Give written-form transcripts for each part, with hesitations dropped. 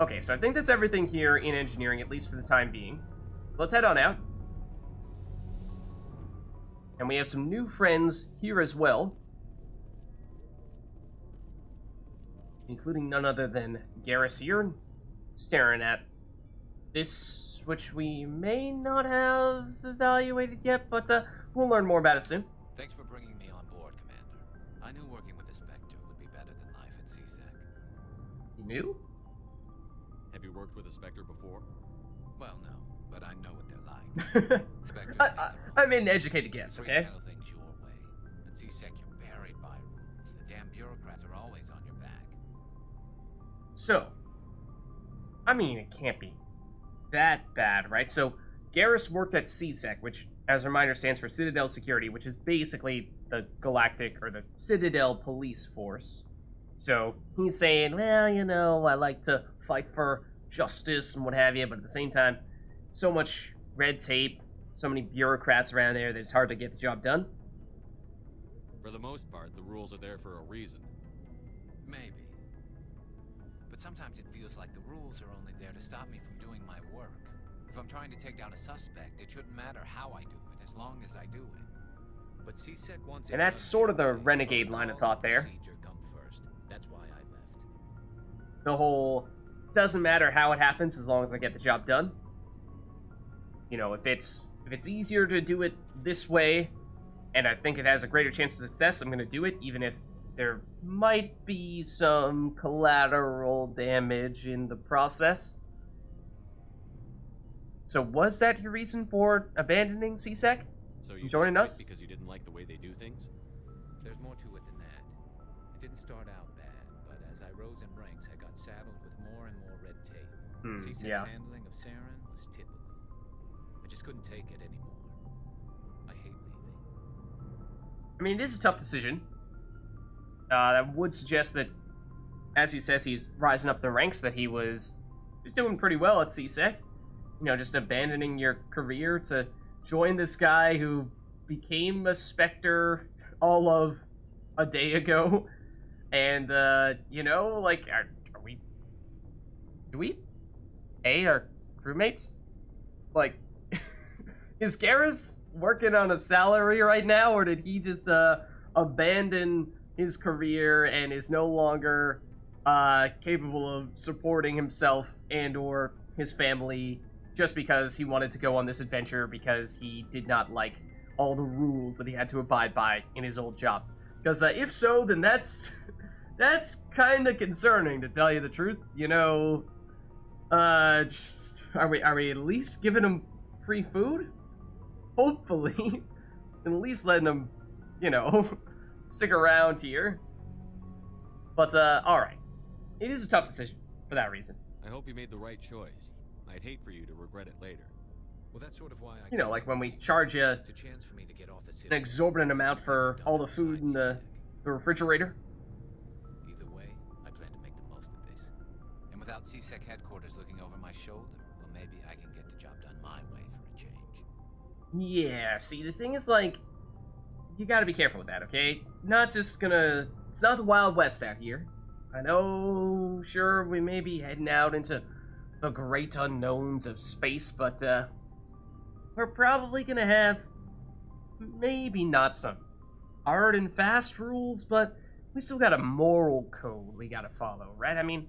Okay, so I think that's everything here in engineering, at least for the time being. So let's head on out. And we have some new friends here as well. Including none other than Garrus here, staring at this, which we may not have evaluated yet, but we'll learn more about it soon. Thanks for bringing me on board, Commander. I knew working with the Spectre would be better than life at CSEC. You knew? Have you worked with a Spectre before? Well, no, but I know what they're like. Spectres I'm an educated guess, okay? Handle things your way. At CSEC, you're buried by rules. The damn bureaucrats are always on your back. So, I mean, it can't be that bad, right? So, Garrus worked at CSEC, which, as a reminder, stands for Citadel Security, which is basically the Galactic, or the Citadel Police Force. So, he's saying, well, you know, I like to fight for justice and what have you, but at the same time, so much red tape, so many bureaucrats around there that it's hard to get the job done. For the most part, the rules are there for a reason. Maybe. But sometimes it feels like the rules are only there to stop me from doing my work. If I'm trying to take down a suspect, it shouldn't matter how I do it, as long as I do it. But CSEC wants it. And that's sort of the renegade line of thought there. Procedure come first. That's why I left. The whole, doesn't matter how it happens as long as I get the job done. You know, if it's easier to do it this way, and I think it has a greater chance of success, I'm going to do it, even if there might be some collateral damage in the process. So was that your reason for abandoning CSEC? So you joining just us? quit because you didn't like the way they do things? There's more to it than that. It didn't start out bad, but as I rose in ranks, I got saddled with more and more red tape. CSEC's yeah. handling of Saren was typical. I just couldn't take it anymore. I hate leaving. I mean, it is a tough decision. That would suggest that, as he says, he's rising up the ranks, that he's doing pretty well at CSEC. You know, just abandoning your career to join this guy who became a Spectre all of a day ago. And, you know, like, do we pay our crewmates? Like, is Garrus working on a salary right now, or did he just, abandon his career and is no longer, capable of supporting himself and or his family just because he wanted to go on this adventure because he did not like all the rules that he had to abide by in his old job? Because if so, then that's kind of concerning, to tell you the truth. You know, are we at least giving him free food? Hopefully, and at least letting him, you know, stick around here. But all right, it is a tough decision for that reason. I hope you made the right choice. I'd hate for you to regret it later. Well, that's sort of why I... You know, like when we charge you It's a chance for me to get off the an exorbitant amount for all the food in the refrigerator. Either way, I plan to make the most of this. And without CSEC headquarters looking over my shoulder, well, maybe I can get the job done my way for a change. Yeah, see, the thing is, like, you gotta be careful with that, okay? It's not the Wild West out here. I know, sure, we may be heading out into the great unknowns of space, but, we're probably gonna have maybe not some hard and fast rules, but we still got a moral code we gotta follow, right? I mean,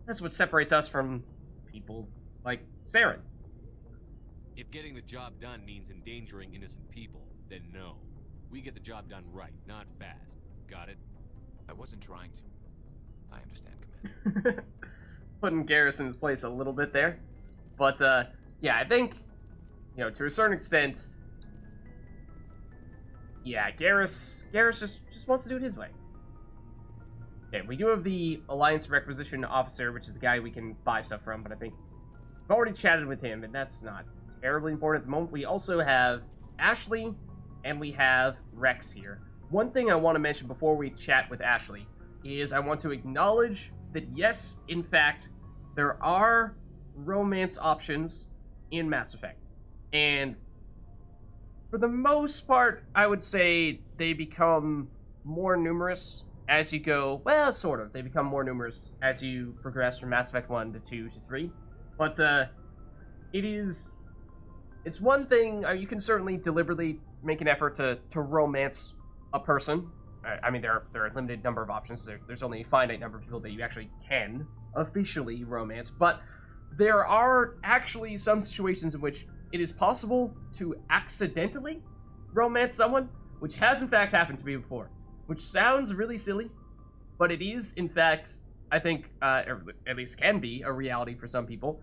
that's what separates us from people like Saren. If getting the job done means endangering innocent people, then no. We get the job done right, not fast. Got it? I wasn't trying to. I understand, Commander. Putting Garrison's place a little bit there. But, yeah, I think, you know, to a certain extent, yeah, Garrus just wants to do it his way. Okay, we do have the Alliance Requisition Officer, which is the guy we can buy stuff from, but I think we've already chatted with him, and that's not terribly important at the moment. We also have Ashley, and we have Rex here. One thing I want to mention before we chat with Ashley is I want to acknowledge that, yes, in fact, there are romance options in Mass Effect. And for the most part, I would say they become more numerous as you go, well, sort of. They become more numerous as you progress from Mass Effect 1 to 2 to 3. But it's one thing, you can certainly deliberately make an effort to romance a person. I mean, there are a limited number of options. There's only a finite number of people that you actually can officially romance. But there are actually some situations in which it is possible to accidentally romance someone, which has in fact happened to me before. Which sounds really silly, but it is, in fact, I think, or at least can be, a reality for some people.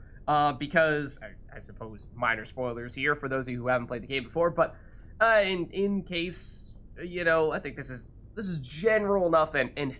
Because, I suppose, minor spoilers here for those of you who haven't played the game before, but in case, I think this is general enough and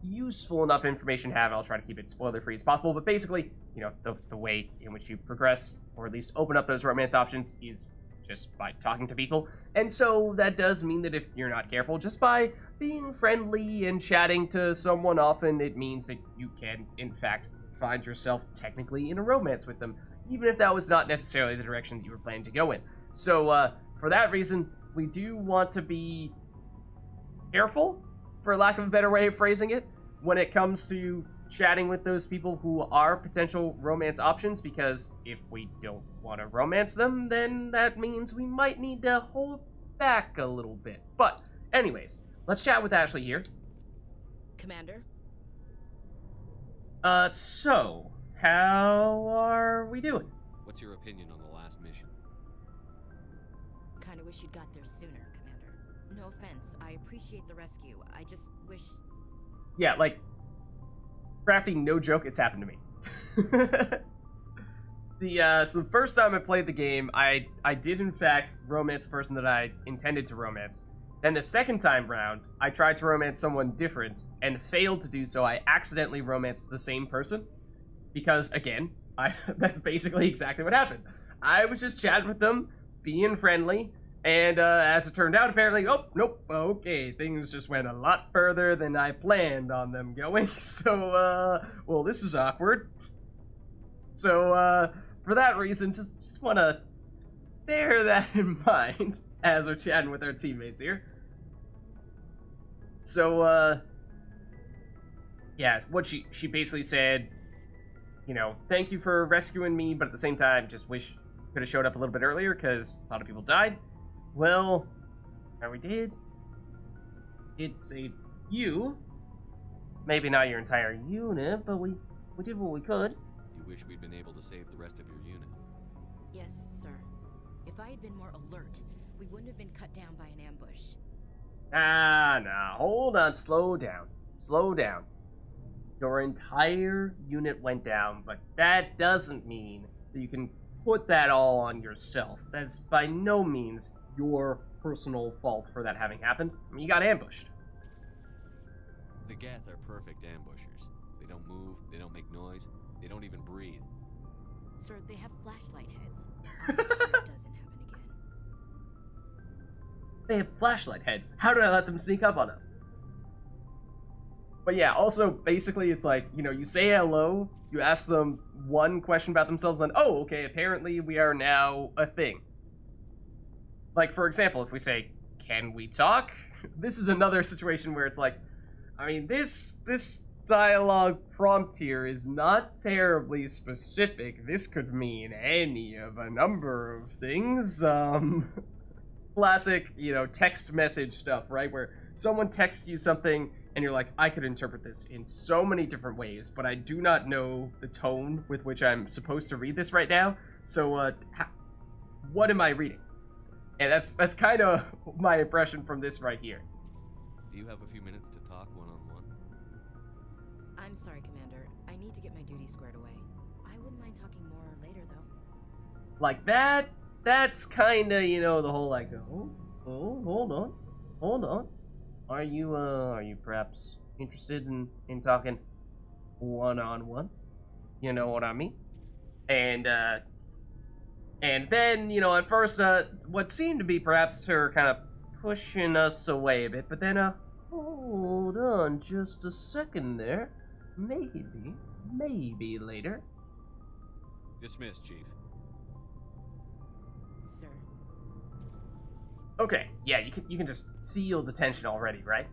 useful enough information to have. I'll try to keep it spoiler-free as possible, but basically, the way in which you progress, or at least open up those romance options, is just by talking to people. And so that does mean that if you're not careful, just by being friendly and chatting to someone often, it means that you can, in fact, find yourself technically in a romance with them, even if that was not necessarily the direction that you were planning to go in. So, for that reason, we do want to be careful, for lack of a better way of phrasing it, when it comes to chatting with those people who are potential romance options, because if we don't want to romance them, then that means we might need to hold back a little bit. But, anyways, let's chat with Ashley here. Commander? So, how are we doing? What's your opinion on the last mission? Kinda wish you'd got there sooner, Commander. No offense, I appreciate the rescue. I just wish... Yeah, like, Crafty, no joke, it's happened to me. So the first time I played the game, I did in fact romance the person that I intended to romance. Then the second time round, I tried to romance someone different and failed to do so. I accidentally romanced the same person because, again, that's basically exactly what happened. I was just chatting with them, being friendly, and as it turned out, apparently, oh, nope, okay, things just went a lot further than I planned on them going. So, well, this is awkward. So, for that reason, just want to bear that in mind as we're chatting with our teammates here. So, yeah, what she basically said, thank you for rescuing me, but at the same time, just wish you could have showed up a little bit earlier, because a lot of people died. Well, we did save you. Maybe not your entire unit, but we did what we could. You wish we'd been able to save the rest of your unit? Yes, sir. If I had been more alert, we wouldn't have been cut down by an ambush. Nah, hold on, slow down. Your entire unit went down, but that doesn't mean that you can put that all on yourself. That's by no means your personal fault for that having happened. I mean, you got ambushed. The Geth are perfect ambushers. They don't move, they don't make noise, they don't even breathe. Sir, they have flashlight heads. I wish that doesn't happen again. They have flashlight heads. How did I let them sneak up on us? But yeah, also, basically, it's like, you say hello, you ask them one question about themselves, then, oh, okay, apparently we are now a thing. Like, for example, if we say, can we talk? This is another situation where it's like, I mean, this dialogue prompt here is not terribly specific. This could mean any of a number of things. Classic, text message stuff, right? Where someone texts you something and you're like, I could interpret this in so many different ways, but I do not know the tone with which I'm supposed to read this right now. So, what am I reading? And that's kind of my impression from this right here. Do you have a few minutes to talk one-on-one? I'm sorry, Commander. I need to get my duty squared away. I wouldn't mind talking more later, though. Like that's kind of, the whole like, oh, hold on. Are you perhaps interested in talking one-on-one? You know what I mean? And then, at first, what seemed to be perhaps her kind of pushing us away a bit, but then, hold on just a second there. Maybe later. Dismissed, Chief. Sir. Okay, yeah, you can just feel the tension already, right?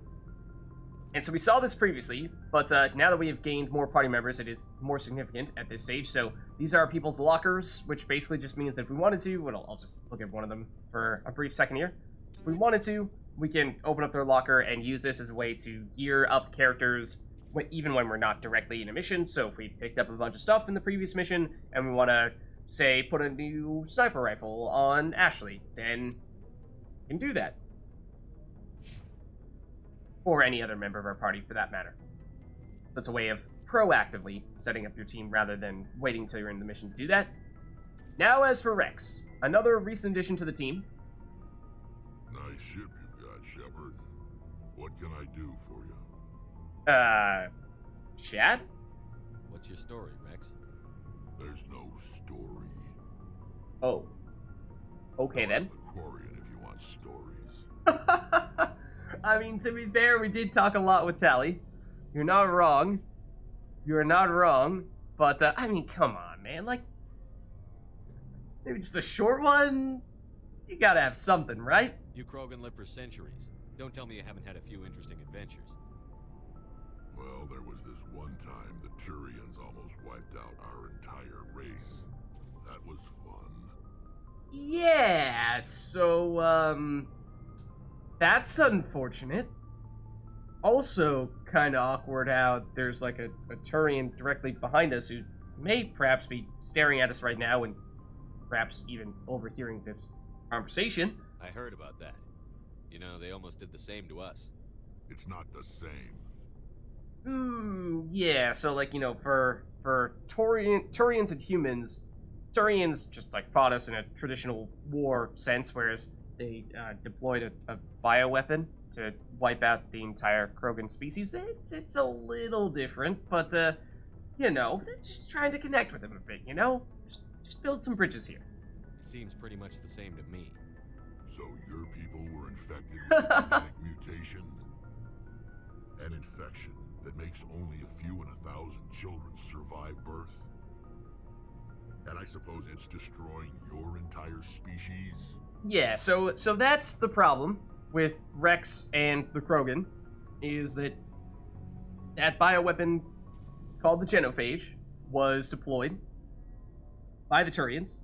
And so we saw this previously, but now that we have gained more party members, it is more significant at this stage. So these are people's lockers, which basically just means that if we wanted to, well, I'll just look at one of them for a brief second here. If we wanted to, we can open up their locker and use this as a way to gear up characters even when we're not directly in a mission. So if we picked up a bunch of stuff in the previous mission and we want to, say, put a new sniper rifle on Ashley, then we can do that. Or any other member of our party, for that matter. That's a way of proactively setting up your team rather than waiting until you're in the mission to do that. Now, as for Rex, another recent addition to the team. Nice ship you've got, Shepard. What can I do for you? Chad? What's your story, Rex? There's no story. Oh. Okay, then. Ask the Quarian if you want stories. I mean, to be fair, we did talk a lot with Tally. You're not wrong. You're not wrong. But, I mean, come on, man. Like, maybe just a short one? You gotta have something, right? You Krogan live for centuries. Don't tell me you haven't had a few interesting adventures. Well, there was this one time the Turians almost wiped out our entire race. That was fun. Yeah, so, that's unfortunate. Also, kind of awkward how there's like a Turian directly behind us who may perhaps be staring at us right now and perhaps even overhearing this conversation. I heard about that. You know, they almost did the same to us. It's not the same. Yeah, so like, you know, for Turians and humans, Turians just like fought us in a traditional war sense, whereas they deployed a bioweapon to wipe out the entire Krogan species. It's a little different, but you know, just trying to connect with them a bit, you know? Just build some bridges here. It seems pretty much the same to me. So your people were infected with a genetic mutation? An infection that makes only a few in 1,000 children survive birth? And I suppose it's destroying your entire species? Yeah, so that's the problem with Rex and the Krogan, is that bioweapon called the Genophage was deployed by the Turians,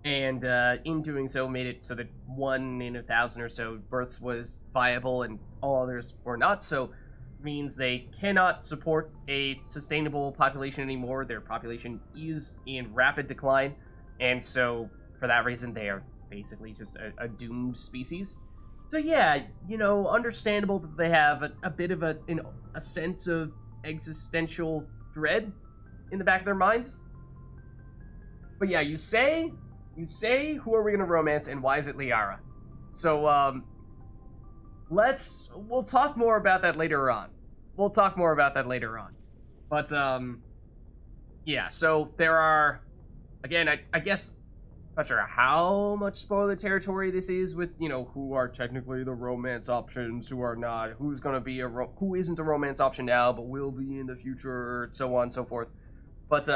and in doing so made it so that 1 in 1,000 or so births was viable and all others were not, so means they cannot support a sustainable population anymore. Their population is in rapid decline, and so for that reason they are basically just a doomed species. So yeah, you know, understandable that they have a bit of a sense of existential dread in the back of their minds. But yeah, you say, who are we gonna romance and why is it Liara? So, we'll talk more about that later on. But, yeah, so there are, again, I guess, not sure how much spoiler territory this is with, you know, who are technically the romance options, who are not, who's gonna be who isn't a romance option now, but will be in the future, so on and so forth. But,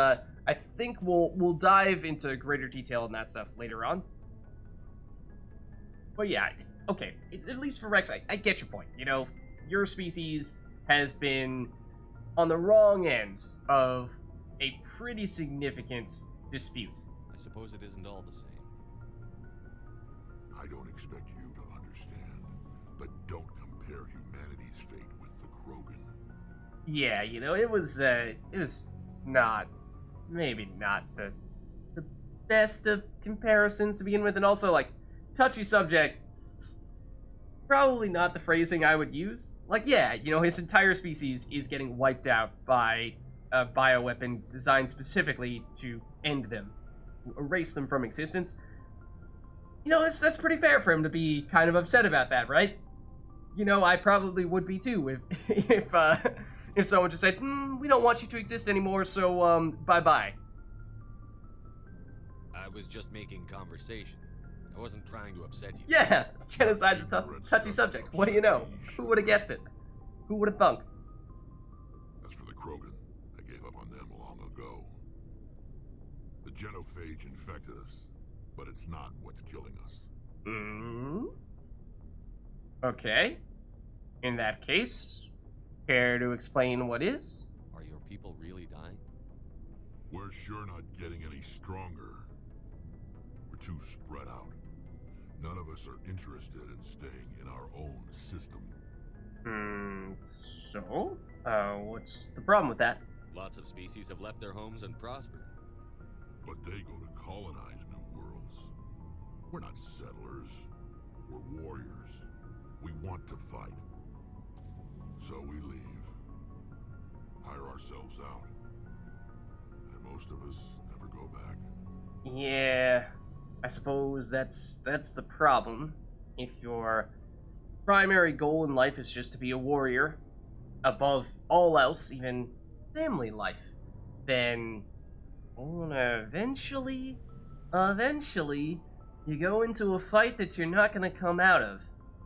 I think we'll dive into greater detail on that stuff later on. But yeah, okay, at least for Rex, I get your point. You know, your species has been on the wrong end of a pretty significant dispute. I suppose it isn't all the same. I don't expect you to understand, but don't compare humanity's fate with the Krogan. Yeah, you know, it was not, maybe not the best of comparisons to begin with, and also, like, touchy subject, probably not the phrasing I would use. Like, yeah, you know, his entire species is getting wiped out by a bioweapon designed specifically to end them, erase them from existence. You know, that's pretty fair for him to be kind of upset about that, right? You know, I probably would be too if someone just said, we don't want you to exist anymore, so, bye-bye. I was just making conversation. I wasn't trying to upset you. Yeah, genocide's a touchy subject. What do you know? Who would have guessed it? Who would have thunk? As for the Krogan, I gave up on them long ago. The Genophage infected us, but it's not what's killing us. Okay. In that case, Care to explain what is? Are your people really dying? We're sure not getting any stronger. We're too spread out. None of us are interested in staying in our own system. So? What's the problem with that? Lots of species have left their homes and prospered. But they go to colonize new worlds. We're not settlers. We're warriors. We want to fight. So we leave. Hire ourselves out. And most of us never go back. Yeah, I suppose that's the problem. If your primary goal in life is just to be a warrior, above all else, even family life, then eventually, you go into a fight that you're not going to come out of.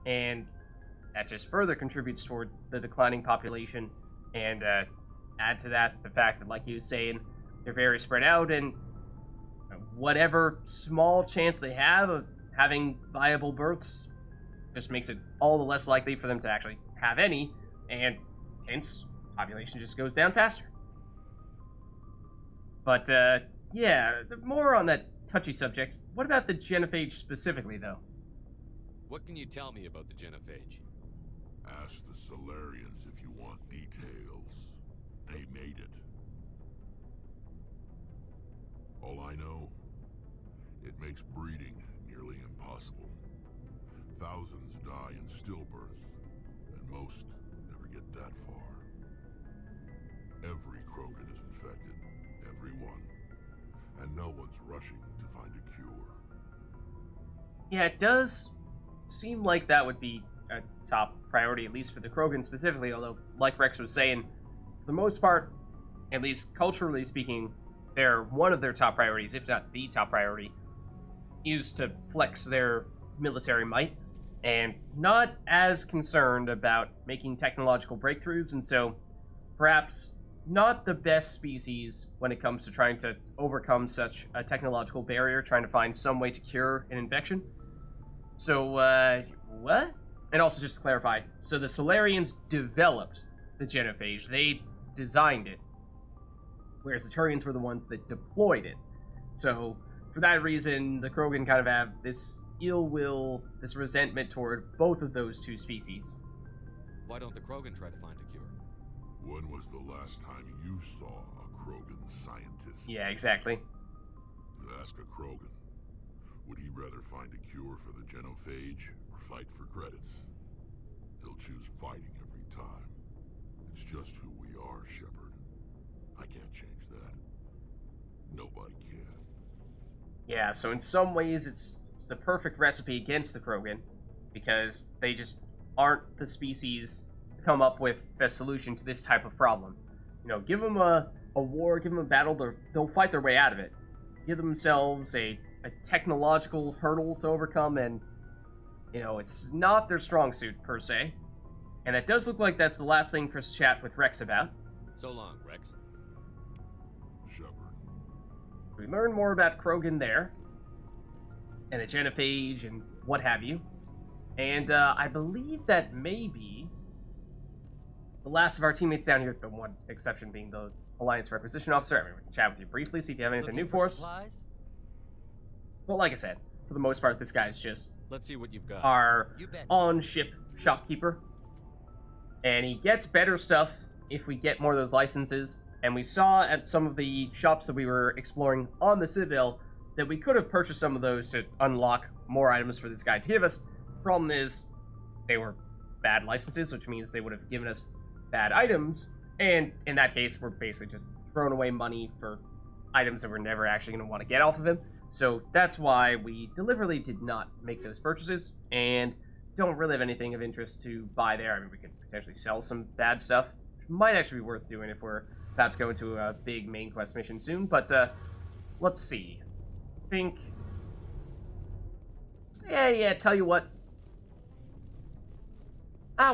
And that just further contributes toward the declining population. And add to that the fact that, like you was saying, they're very spread out, and whatever small chance they have of having viable births just makes it all the less likely for them to actually have any, and hence, population just goes down faster. But, yeah, more on that touchy subject. What about the genophage specifically, though? What can you tell me about the genophage? Ask the Solarians if you want details. They made it. All I know, it makes breeding nearly impossible. Thousands die in stillbirth, and most never get that far. Every Krogan is infected, everyone, and no one's rushing to find a cure. Yeah, it does seem like that would be a top priority, at least for the Krogan specifically, although, like Rex was saying, for the most part, at least culturally speaking, they're one of their top priorities, if not the top priority, is to flex their military might, and not as concerned about making technological breakthroughs, and so perhaps not the best species when it comes to trying to overcome such a technological barrier, trying to find some way to cure an infection. So, what? And also, just to clarify, so the Solarians developed the genophage. They designed it, whereas the Turians were the ones that deployed it. So, for that reason, the Krogan kind of have this ill will, this resentment toward both of those two species. Why don't the Krogan try to find a cure? When was the last time you saw a Krogan scientist? Yeah, exactly. Ask a Krogan. Would he rather find a cure for the genophage or fight for credits? He'll choose fighting every time. It's just who we are, Shepard. I can't change that. Nobody can. Yeah, so in some ways it's the perfect recipe against the Krogan, because they just aren't the species to come up with the solution to this type of problem. You know, give them a war, give them a battle, they'll fight their way out of it. Give themselves a technological hurdle to overcome, and, you know, it's not their strong suit, per se. And it does look like that's the last thing for us to chat with Rex about. So long, Rex. Shepard. We learn more about Krogan there, and the genophage and what have you. And I believe that maybe the last of our teammates down here, the one exception being the Alliance Requisition Officer. I mean, we can chat with you briefly, see if you have anything new for us. Supplies? Well, like I said, for the most part, this guy's just Let's see what you've got. our You bet. on-ship shopkeeper. And he gets better stuff if we get more of those licenses. And we saw at some of the shops that we were exploring on the Citadel that we could have purchased some of those to unlock more items for this guy to give us. Problem is, they were bad licenses, which means they would have given us bad items. And in that case, we're basically just throwing away money for items that we're never actually going to want to get off of him. So that's why we deliberately did not make those purchases, and don't really have anything of interest to buy there. I mean, we could potentially sell some bad stuff, which might actually be worth doing if we're about to go into a big main quest mission soon, but let's see. I think... Yeah, tell you what.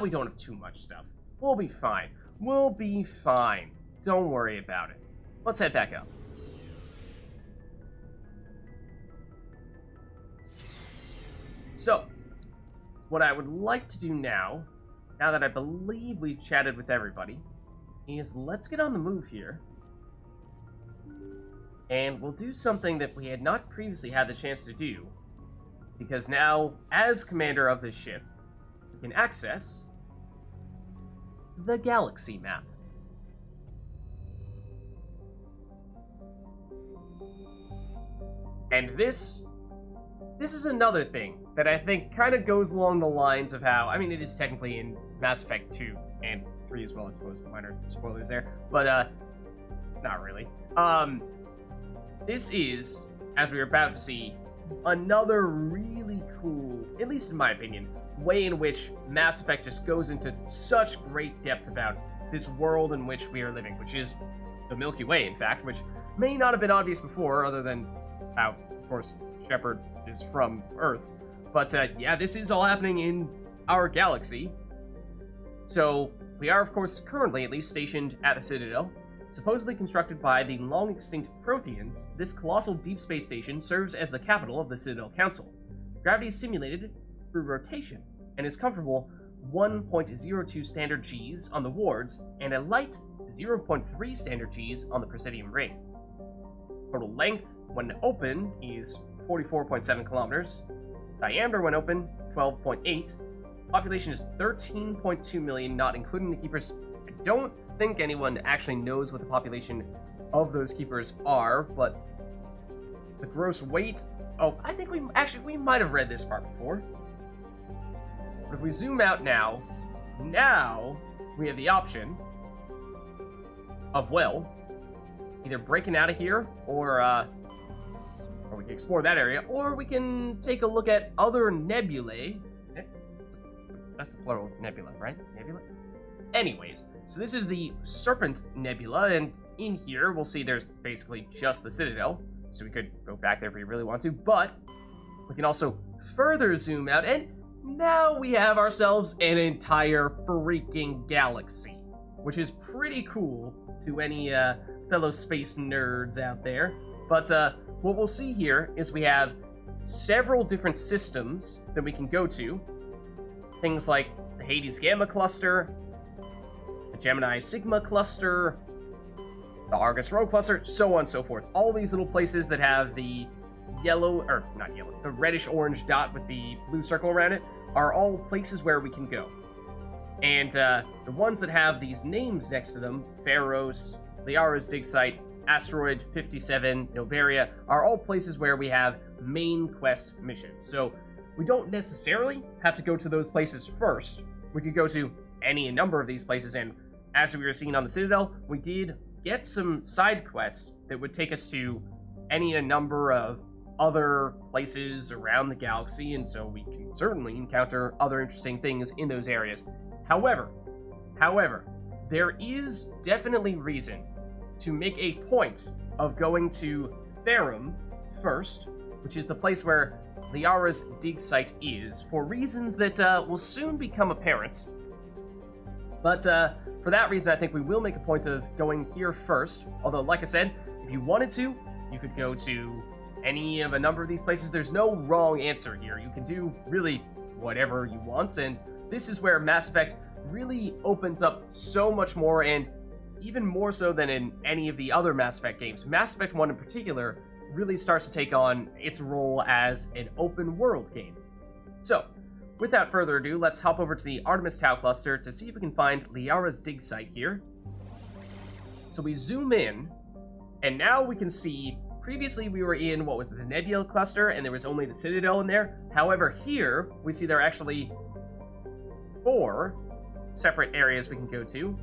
We don't have too much stuff. We'll be fine. We'll be fine. Don't worry about it. Let's head back up. So, what I would like to do now now that I believe we've chatted with everybody, is let's get on the move here. And we'll do something that we had not previously had the chance to do. Because now, as commander of this ship, we can access the galaxy map. And this is another thing that I think kind of goes along the lines of how, I mean, it is technically in Mass Effect 2 and 3 as well, I suppose, minor spoilers there, but, not really. This is, as we were about to see, another really cool, at least in my opinion, way in which Mass Effect just goes into such great depth about this world in which we are living, which is the Milky Way, in fact, which may not have been obvious before, other than how, of course, Shepard is from Earth. But, yeah, this is all happening in our galaxy. So, we are, of course, currently at least stationed at the Citadel. Supposedly constructed by the long-extinct Protheans, this colossal deep space station serves as the capital of the Citadel Council. Gravity is simulated through rotation, and is comfortable 1.02 standard Gs on the wards, and a light 0.3 standard Gs on the Presidium ring. Total length, when open, is 44.7 kilometers. Diameter, when open, 12.8. Population is 13.2 million, not including the Keepers. I don't think anyone actually knows what the population of those Keepers are, but the gross weight... Oh, I think we might have read this part before. But if we zoom out now we have the option of, well, either breaking out of here, or we can explore that area, or we can take a look at other nebulae. That's the plural nebula, right? Nebula? Anyways, so this is the Serpent Nebula, and in here we'll see there's basically just the Citadel, so we could go back there if we really want to, but we can also further zoom out, and now we have ourselves an entire freaking galaxy, which is pretty cool to any fellow space nerds out there. But what we'll see here is we have several different systems that we can go to. Things like the Hades Gamma Cluster, the Gemini Sigma Cluster, the Argus Rho Cluster, so on and so forth. All these little places that have the the reddish-orange dot with the blue circle around it are all places where we can go. And the ones that have these names next to them, Pharos, Liara's Dig Site, Asteroid 57, Novaria, are all places where we have main quest missions. So we don't necessarily have to go to those places first. We could go to any number of these places, and as we were seeing on the Citadel, we did get some side quests that would take us to any number of other places around the galaxy, and so we can certainly encounter other interesting things in those areas. However, there is definitely reason to make a point of going to Therum first, which is the place where Liara's dig site is, for reasons that will soon become apparent. But for that reason, I think we will make a point of going here first. Although, like I said, if you wanted to, you could go to any of a number of these places. There's no wrong answer here. You can do really whatever you want, and this is where Mass Effect really opens up so much more, and even more so than in any of the other Mass Effect games. Mass Effect 1 in particular really starts to take on its role as an open world game. So, without further ado, let's hop over to the Artemis Tau cluster to see if we can find Liara's dig site here. So we zoom in, and now we can see, previously we were in, what was it, the Nebula cluster, and there was only the Citadel in there. However, here, we see there are actually 4 separate areas we can go to,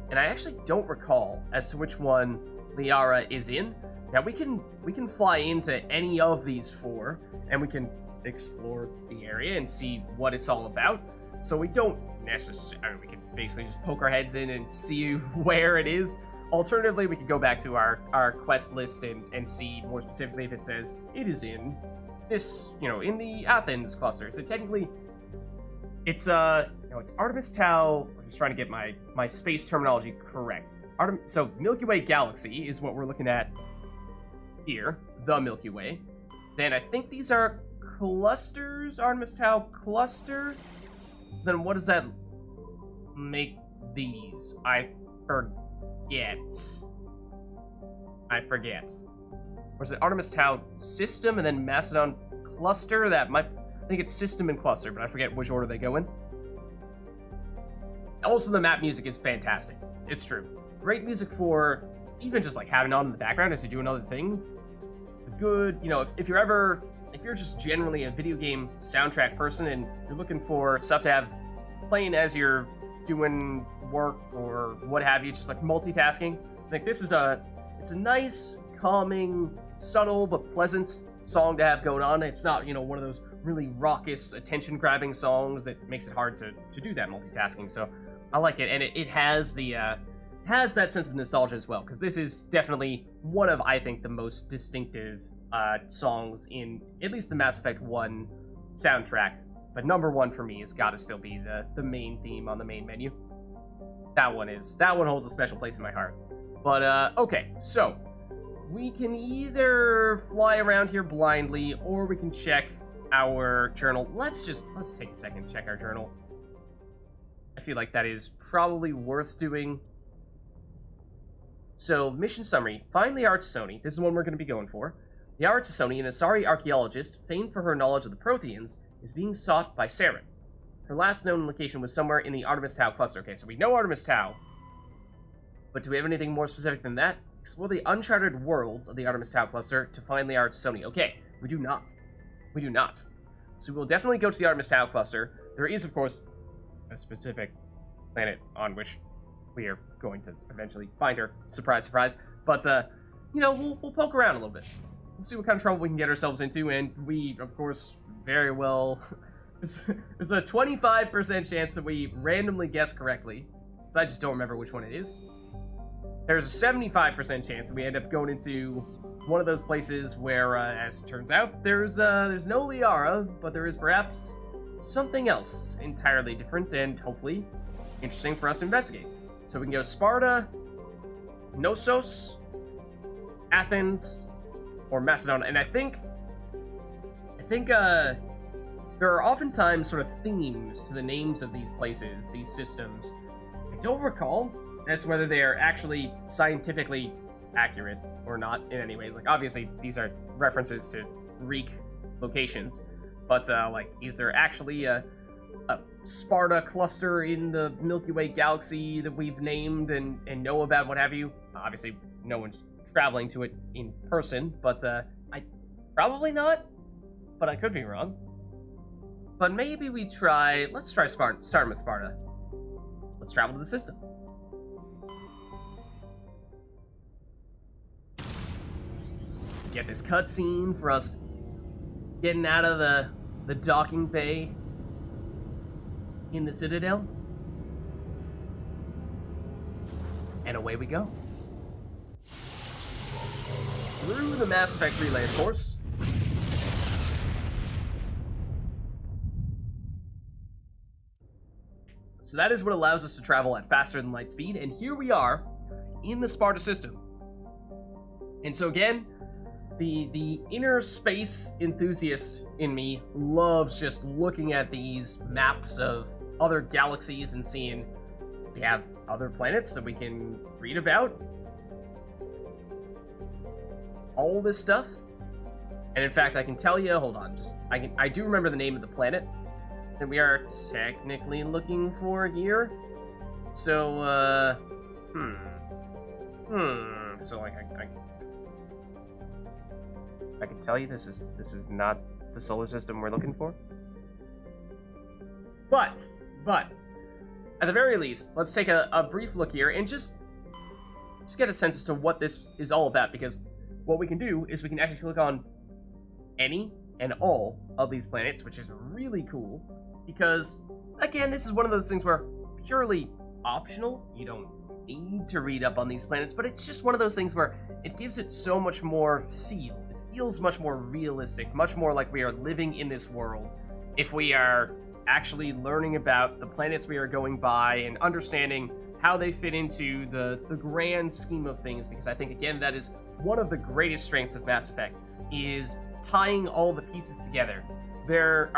and I actually don't recall as to which one Liara is in. Now we can fly into any of these 4, and we can explore the area and see what it's all about. So we don't necessarily, I mean, we can basically just poke our heads in and see where it is. Alternatively, we could go back to our quest list and see more specifically if it says it is in this, in the Athens cluster. So technically, it's it's Artemis Tau. I'm just trying to get my space terminology correct. So Milky Way Galaxy is what we're looking at here, the Milky Way. Then I think these are clusters, Artemis Tau cluster. Then what does that make these? I forget. Or is it Artemis Tau System and then Macedon Cluster? I think it's System and Cluster, but I forget which order they go in. Also, the map music is fantastic. It's true. Great music for even just like having on in the background as you're doing other things. Good, you know, if you're just generally a video game soundtrack person and you're looking for stuff to have playing as you're doing work or what have you, just like multitasking, I think this is it's a nice, calming, subtle but pleasant song to have going on. It's not, you know, one of those really raucous, attention-grabbing songs that makes it hard to do that multitasking. So I like it, and it has has that sense of nostalgia as well, because this is definitely one of, I think, the most distinctive songs in at least the Mass Effect 1 soundtrack. But number one for me has got to still be the main theme on the main menu. That one holds a special place in my heart. But okay, so we can either fly around here blindly, or we can check our journal. Let's take a second to check our journal. I feel like that is probably worth doing. So, mission summary. Find the Artisoni. This is the one we're going to be going for. The Artisoni, an Asari archaeologist, famed for her knowledge of the Protheans, is being sought by Saren. Her last known location was somewhere in the Artemis Tau cluster. Okay, so we know Artemis Tau. But do we have anything more specific than that? Explore the uncharted worlds of the Artemis Tau cluster to find the Artisoni. Okay, we do not. We do not. So we will definitely go to the Artemis Tau cluster. There is, of course, a specific planet on which we are going to eventually find her. Surprise, surprise. But, you know, we'll poke around a little bit. We'll see what kind of trouble we can get ourselves into, and we, of course, very well... there's a 25% chance that we randomly guess correctly, because I just don't remember which one it is. There's a 75% chance that we end up going into one of those places where, as it turns out, there's no Liara, but there is perhaps something else entirely different and hopefully interesting for us to investigate. So we can go Sparta, Knossos, Athens, or Macedon. And I think there are oftentimes sort of themes to the names of these places, these systems. I don't recall as to whether they are actually scientifically accurate or not in any ways. Like, obviously, these are references to Greek locations, but, like, is there actually a Sparta Cluster in the Milky Way galaxy that we've named and know about, what have you? Obviously, no one's traveling to it in person, but, probably not, but I could be wrong. But maybe let's try starting with Sparta. Let's travel to the system. Get this cutscene for us getting out of the docking bay in the Citadel. And away we go. Through the Mass Effect relay, of course. So that is what allows us to travel at faster than light speed, and here we are in the Sparta system. And so again, the inner space enthusiast in me loves just looking at these maps of other galaxies and seeing we have other planets that we can read about. All this stuff. And in fact, I can tell you, hold on, I do remember the name of the planet that we are technically looking for here. So, so like I can tell you this is not the solar system we're looking for. But at the very least, let's take a brief look here and just get a sense as to what this is all about, because what we can do is we can actually click on any and all of these planets, which is really cool, because again, this is one of those things where purely optional, you don't need to read up on these planets, but it's just one of those things where it gives it so much more feel. It feels much more realistic, much more like we are living in this world if we are actually learning about the planets we are going by and understanding how they fit into the grand scheme of things, because I think, again, that is one of the greatest strengths of Mass Effect, is tying all the pieces together. There's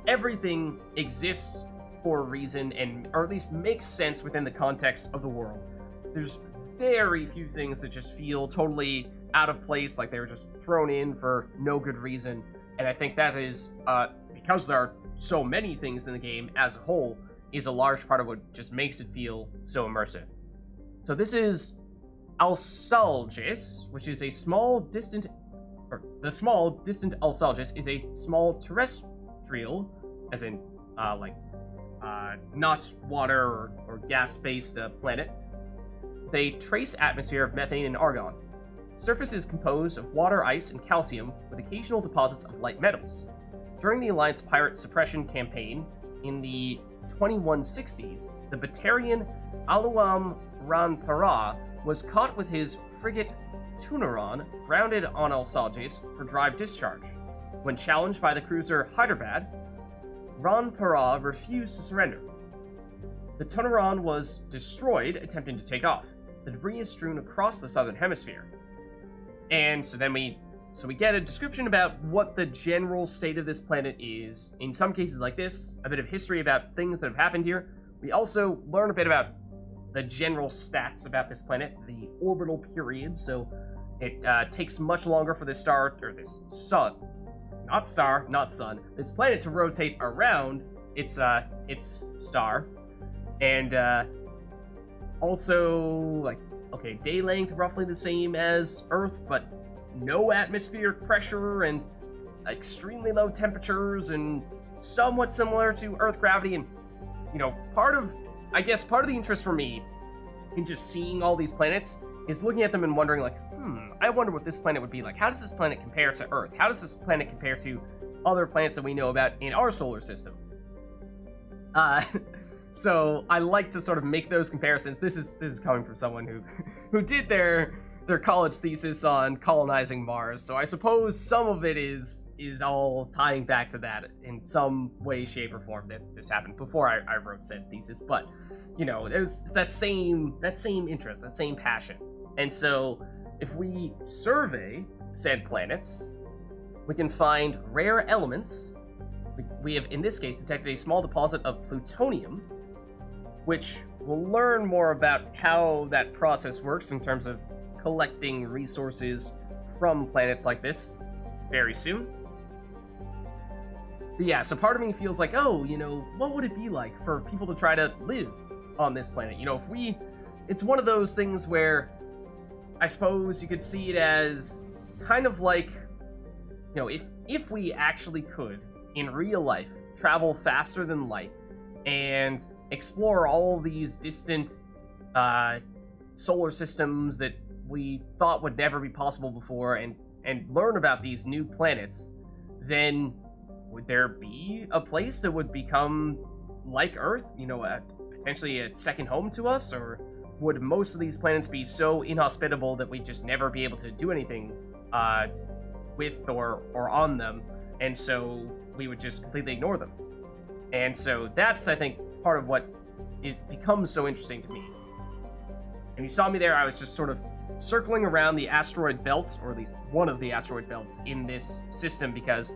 everything exists for a reason, and or at least makes sense within the context of the world. There's very few things that just feel totally out of place, like they were just thrown in for no good reason. And I think that is, because there are so many things in the game as a whole, is a large part of what just makes it feel so immersive. So this is Alsalgis, which is a small distant, or the small distant Alsalgis is a small terrestrial, as in, not water or gas-based planet, with a trace atmosphere of methane and argon. Surface is composed of water, ice, and calcium, with occasional deposits of light metals. During the Alliance pirate suppression campaign in the 2160s, the Batarian Aluam Ranpara was caught with his frigate Tunaran grounded on Alsalgis for drive discharge. When challenged by the cruiser Hyderabad, Ranpara refused to surrender. The Tunaran was destroyed attempting to take off. The debris is strewn across the southern hemisphere. And so then we get a description about what the general state of this planet is. In some cases like this, a bit of history about things that have happened here. We also learn a bit about the general stats about this planet, the orbital period. So it takes much longer for this star, or this sun, not star, not sun, this planet to rotate around its star. And also, like, okay, day length roughly the same as Earth, but no atmospheric pressure and extremely low temperatures and somewhat similar to Earth gravity. And, you know, part of the interest for me in just seeing all these planets is looking at them and wondering, like, I wonder what this planet would be like. How does this planet compare to Earth? How does this planet compare to other planets that we know about in our solar system? So I like to sort of make those comparisons. This is coming from someone who did their college thesis on colonizing Mars. So I suppose some of it is all tying back to that in some way, shape, or form. That this happened before I wrote said thesis. But you know, there's that same interest, that same passion. And so if we survey said planets, we can find rare elements. We have, in this case, detected a small deposit of plutonium, which we'll learn more about how that process works in terms of collecting resources from planets like this very soon. But yeah, so part of me feels like, oh, you know, what would it be like for people to try to live on this planet? You know, it's one of those things where I suppose you could see it as kind of like, you know, if we actually could, in real life, travel faster than light and explore all these distant solar systems that we thought would never be possible before, and learn about these new planets, then would there be a place that would become like Earth, you know, potentially a second home to us? Or would most of these planets be so inhospitable that we'd just never be able to do anything with or on them, and so we would just completely ignore them? And so that's, I think, part of what becomes so interesting to me. And you saw me there, I was just sort of circling around the asteroid belts, or at least one of the asteroid belts in this system, because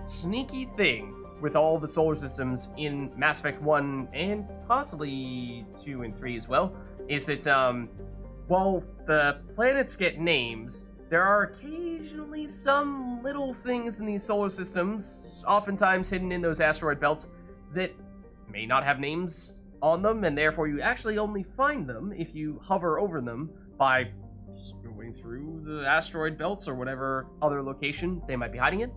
sneaky thing with all the solar systems in Mass Effect 1 and possibly 2 and 3 as well, is that while the planets get names, there are occasionally some little things in these solar systems, oftentimes hidden in those asteroid belts, that may not have names on them, and therefore you actually only find them if you hover over them by just going through the asteroid belts or whatever other location they might be hiding in.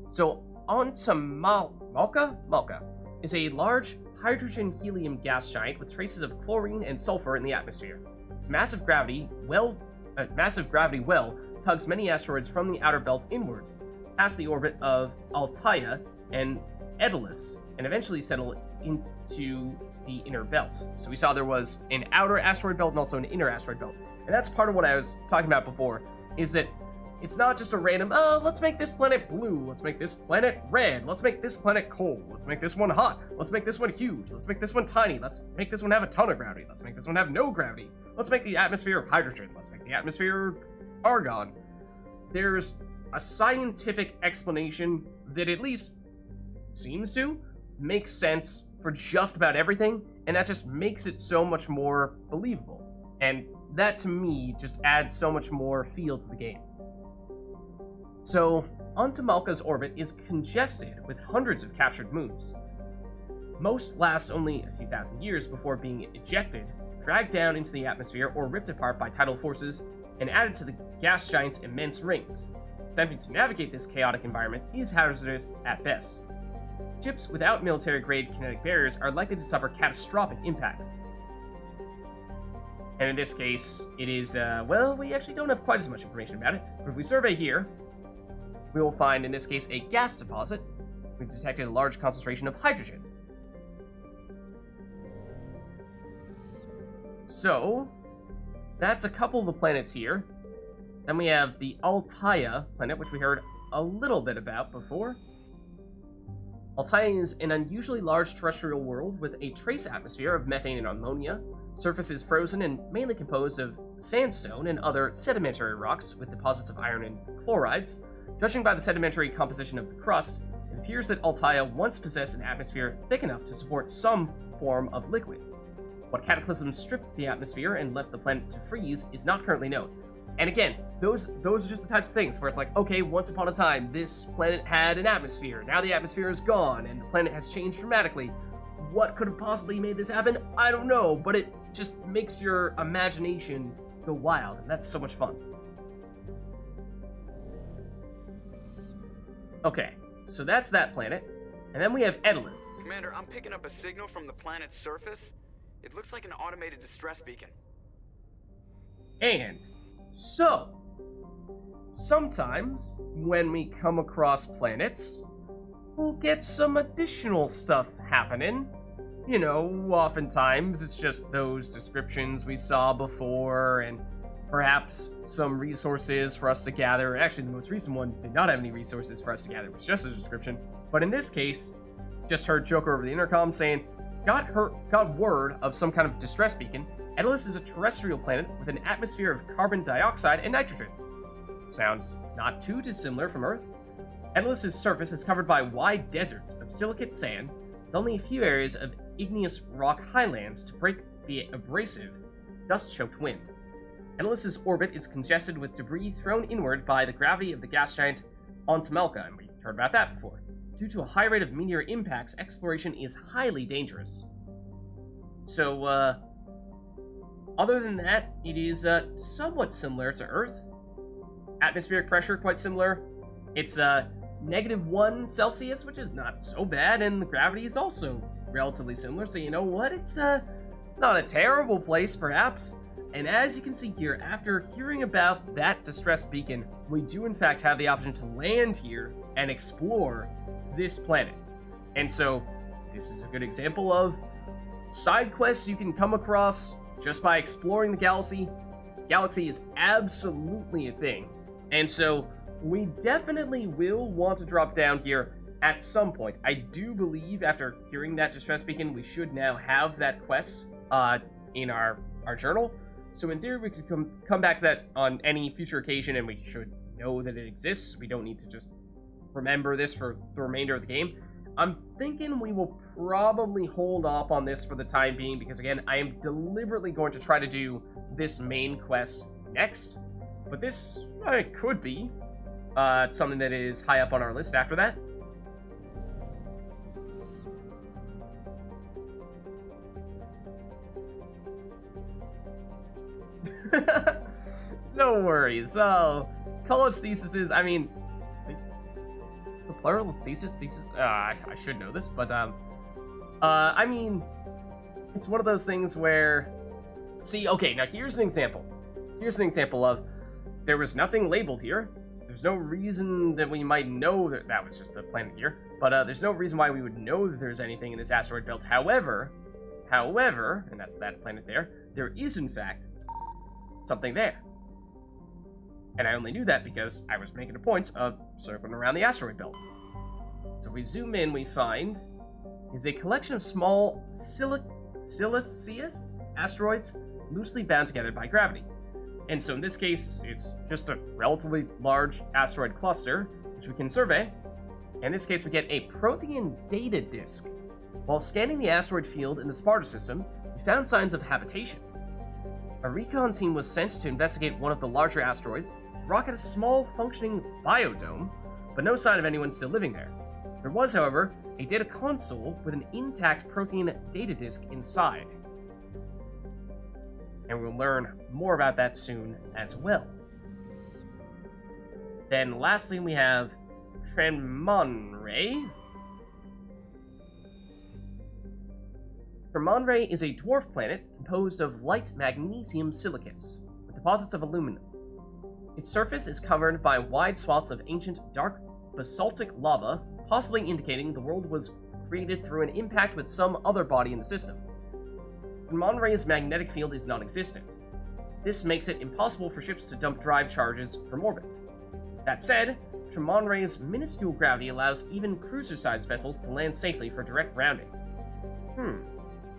So on to Malka? Malka is a large hydrogen-helium gas giant with traces of chlorine and sulfur in the atmosphere. Its massive gravity well tugs many asteroids from the outer belt inwards, past the orbit of Altai and Daedalus, and eventually settle into the inner belt. So we saw there was an outer asteroid belt and also an inner asteroid belt. And that's part of what I was talking about before, is that it's not just a random, oh, let's make this planet blue, let's make this planet red, let's make this planet cold, let's make this one hot, let's make this one huge, let's make this one tiny, let's make this one have a ton of gravity, let's make this one have no gravity, let's make the atmosphere hydrogen, let's make the atmosphere argon. There's a scientific explanation that at least seems to make sense for just about everything, and that just makes it so much more believable. And that, to me, just adds so much more feel to the game. So, Antamalka's orbit is congested with hundreds of captured moons. Most last only a few thousand years before being ejected, dragged down into the atmosphere, or ripped apart by tidal forces and added to the gas giant's immense rings. Attempting to navigate this chaotic environment is hazardous at best. Ships without military-grade kinetic barriers are likely to suffer catastrophic impacts. And in this case, it is, well, we actually don't have quite as much information about it, but if we survey here, we will find, in this case, a gas deposit. We've detected a large concentration of hydrogen. So, that's a couple of the planets here. Then we have the Altai planet, which we heard a little bit about before. Altai is an unusually large terrestrial world with a trace atmosphere of methane and ammonia. Surface is frozen and mainly composed of sandstone and other sedimentary rocks with deposits of iron and chlorides. Judging by the sedimentary composition of the crust, it appears that Altai once possessed an atmosphere thick enough to support some form of liquid. What cataclysm stripped the atmosphere and left the planet to freeze is not currently known. And again, those are just the types of things where it's like, okay, once upon a time, this planet had an atmosphere. Now the atmosphere is gone, and the planet has changed dramatically. What could have possibly made this happen? I don't know, but it just makes your imagination go wild, and that's so much fun. Okay, so that's that planet. And then we have Daedalus. Commander, I'm picking up a signal from the planet's surface. It looks like an automated distress beacon. And so, sometimes when we come across planets, we'll get some additional stuff happening. You know, oftentimes it's just those descriptions we saw before, and perhaps some resources for us to gather. Actually, the most recent one did not have any resources for us to gather. It was just a description. But in this case, just heard Joker over the intercom saying, got word of some kind of distress beacon. Daedalus is a terrestrial planet with an atmosphere of carbon dioxide and nitrogen. Sounds not too dissimilar from Earth. Daedalus' surface is covered by wide deserts of silicate sand, with only a few areas of igneous rock highlands to break the abrasive, dust-choked wind. Daedalus' orbit is congested with debris thrown inward by the gravity of the gas giant Antamalka, and we heard about that before. Due to a high rate of meteor impacts, exploration is highly dangerous. So, other than that, it is somewhat similar to Earth. Atmospheric pressure, quite similar. It's -1 Celsius, which is not so bad, and the gravity is also relatively similar, so you know what? It's not a terrible place, perhaps. And as you can see here, after hearing about that distress beacon, we do in fact have the option to land here and explore this planet. And so, this is a good example of side quests you can come across just by exploring the galaxy. Galaxy is absolutely a thing. And so, we definitely will want to drop down here at some point. I do believe, after hearing that distress beacon, we should now have that quest in our journal. So in theory, we could come back to that on any future occasion, and we should know that it exists. We don't need to just remember this for the remainder of the game. I'm thinking we will probably hold off on this for the time being, because again, I am deliberately going to try to do this main quest next. But this could be something that is high up on our list after that. No worries. College theses, I mean, the plural of thesis, I should know this, but, I mean, it's one of those things where, see, okay, now here's an example. Here's an example of, there was nothing labeled here. There's no reason that we might know that was just the planet here, but there's no reason why we would know that there's anything in this asteroid belt. However, and that's that planet there is in fact something there. And I only knew that because I was making a point of circling around the asteroid belt. So if we zoom in, we find is a collection of small siliceous asteroids loosely bound together by gravity. And so in this case, it's just a relatively large asteroid cluster, which we can survey. In this case, we get a Prothean data disk, While scanning the asteroid field in the Sparta System, we found signs of habitation. A recon team was sent to investigate one of the larger asteroids. The rock had a small, functioning biodome, but no sign of anyone still living there. There was, however, a data console with an intact protein data disk inside. And we'll learn more about that soon as well. Then lastly, we have Monray. Monray is a dwarf planet composed of light magnesium silicates, with deposits of aluminum. Its surface is covered by wide swaths of ancient dark basaltic lava, possibly indicating the world was created through an impact with some other body in the system. Monray's magnetic field is non-existent. This makes it impossible for ships to dump drive charges from orbit. That said, Monray's minuscule gravity allows even cruiser-sized vessels to land safely for direct grounding.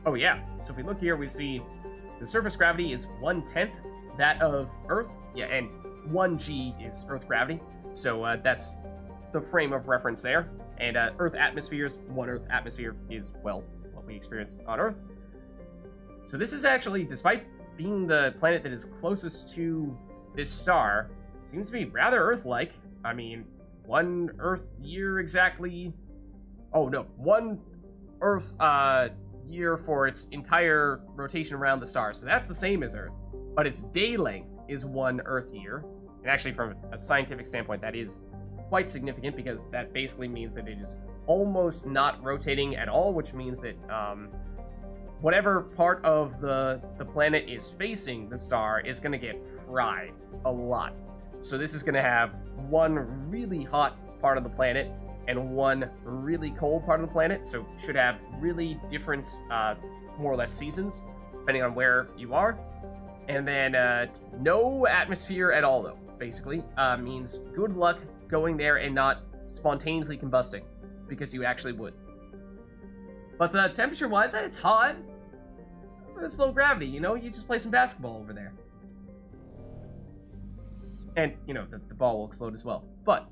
Oh yeah, so if we look here, we see the surface gravity is 1/10 that of Earth. Yeah, and 1g is Earth gravity. So that's the frame of reference there. And Earth atmospheres, 1 Earth atmosphere is, well, what we experience on Earth. So this is actually, despite being the planet that is closest to this star, seems to be rather Earth-like. I mean, 1 Earth year exactly... Oh, no. 1 Earth year for its entire rotation around the star. So that's the same as Earth. But its day length is 1 Earth year. And actually, from a scientific standpoint, that is quite significant, because that basically means that it is almost not rotating at all, which means that whatever part of the planet is facing the star is going to get fried a lot. So this is going to have 1 really hot part of the planet and 1 really cold part of the planet, so should have really different, more or less, seasons, depending on where you are. And then no atmosphere at all, though, basically. Means good luck going there and not spontaneously combusting, because you actually would. But temperature-wise, it's hot. It's low gravity, you know? You just play some basketball over there. And, you know, the ball will explode as well. But,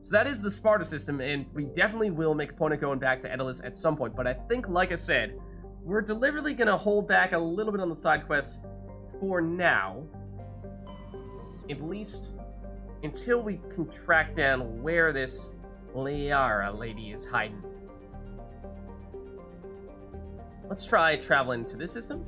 so that is the Sparta system, and we definitely will make a point of going back to Daedalus at some point. But I think, like I said, we're deliberately going to hold back a little bit on the side quests for now. At least until we can track down where this Liara lady is hiding. Let's try traveling to this system.